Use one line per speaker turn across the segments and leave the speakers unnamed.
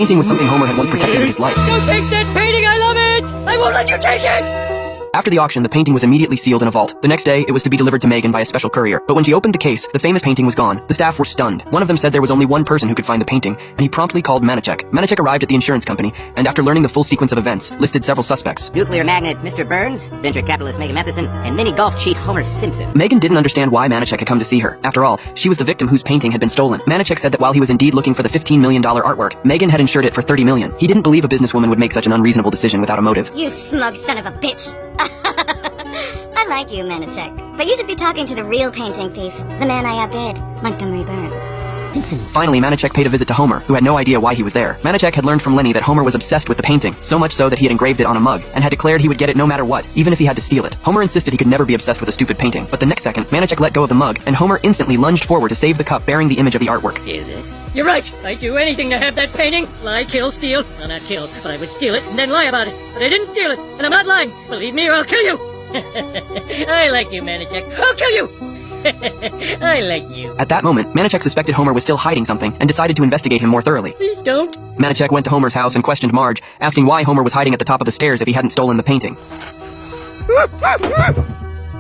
painting was something Homer had once protected with his life.
Don't take that painting! I love it! I won't let you take it!
After the auction, the painting was immediately sealed in a vault. The next day, it was to be delivered to Megan by a special courier. But when she opened the case, the famous painting was gone. The staff were stunned. One of them said there was only one person who could find the painting, and he promptly called Manichek. Manichek arrived at the insurance company, and after learning the full sequence of events, listed several suspects.
Nuclear magnate Mr. Burns, venture capitalist Megan Matheson, and mini golf cheat Homer Simpson.
Megan didn't understand why Manichek had come to see her. After all, she was the victim whose painting had been stolen. Manichek said that while he was indeed looking for the $15 million artwork, Megan had insured it for $30 million. He didn't believe a businesswoman would make such an unreasonable decision without a motive.
You smug son of a bitch. I like you, Manichek. But you should be talking to the real painting thief, the man I outbid, Montgomery Burns.
Simpson.
Finally, Manichek paid a visit to Homer, who had no idea why he was there. Manichek had learned from Lenny that Homer was obsessed with the painting, so much so that he had engraved it on a mug, and had declared he would get it no matter what, even if he had to steal it. Homer insisted he could never be obsessed with a stupid painting, but the next second, Manichek let go of the mug, and Homer instantly lunged forward to save the cup bearing the image of the artwork.
Is it?
You're right. I'd do anything to have that painting. Lie, kill, steal. Well, not kill, but I would steal it and then lie about it. But I didn't steal it, and I'm not lying. Believe me or I'll kill you. I like you, Manichek. I'll kill you! I like you.
At that moment, Manichek suspected Homer was still hiding something and decided to investigate him more thoroughly.
Please don't.
Manichek went to Homer's house and questioned Marge, asking why Homer was hiding at the top of the stairs if he hadn't stolen the painting.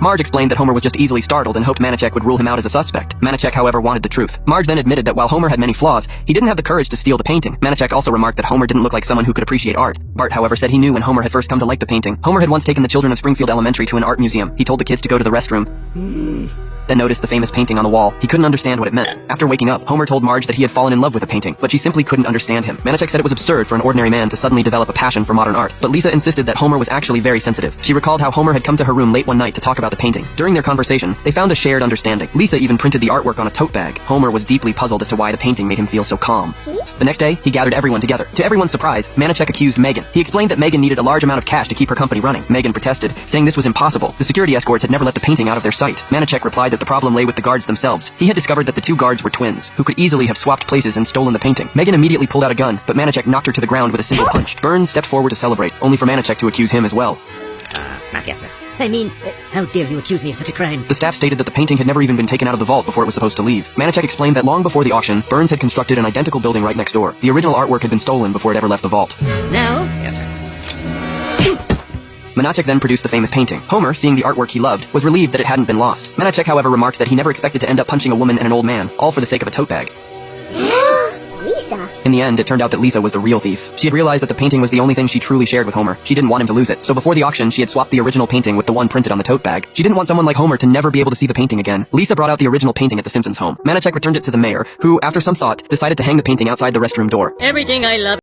Marge explained that Homer was just easily startled and hoped Manichek would rule him out as a suspect. Manichek, however, wanted the truth. Marge then admitted that while Homer had many flaws, he didn't have the courage to steal the painting. Manichek also remarked that Homer didn't look like someone who could appreciate art. Bart, however, said he knew when Homer had first come to like the painting. Homer had once taken the children of Springfield Elementary to an art museum. He told the kids to go to the restroom, then noticed the famous painting on the wall. He couldn't understand what it meant. After waking up, Homer told Marge that he had fallen in love with the painting, but she simply couldn't understand him. Manichek said it was absurd for an ordinary man to suddenly develop a passion for modern art, but Lisa insisted that Homer was actually very sensitive. She recalled how Homer had come to her room late one night to talk about the painting. During their conversation, they found a shared understanding. Lisa even printed the artwork on a tote bag. Homer was deeply puzzled as to why the painting made him feel so calm. The next day, he gathered everyone together. To everyone's surprise, Manichek accused Megan. He explained that Megan needed a large amount of cash to keep her company running. Megan protested, saying this was impossible. The security escorts had never let the painting out of their sight. Manichek replied that the problem lay with the guards themselves. He had discovered that the two guards were twins, who could easily have swapped places and stolen the painting. Megan immediately pulled out a gun, but Manichek knocked her to the ground with a single punch. Burns stepped forward to celebrate, only for Manichek to accuse him as well.
Not yet, sir. I mean, how dare you accuse me of such a crime?
The staff stated that the painting had never even been taken out of the vault before it was supposed to leave. Manichek explained that long before the auction, Burns had constructed an identical building right next door. The original artwork had been stolen before it ever left the vault.
Now? Yes, sir.
Manichek then produced the famous painting. Homer, seeing the artwork he loved, was relieved that it hadn't been lost. Manichek, however, remarked that he never expected to end up punching a woman and an old man, all for the sake of a tote bag.
Lisa.
In the end, it turned out that Lisa was the real thief. She had realized that the painting was the only thing she truly shared with Homer. She didn't want him to lose it. So before the auction, she had swapped the original painting with the one printed on the tote bag. She didn't want someone like Homer to never be able to see the painting again. Lisa brought out the original painting at the Simpsons' home. Manichek returned it to the mayor, who, after some thought, decided to hang the painting outside the restroom door.
Everything I love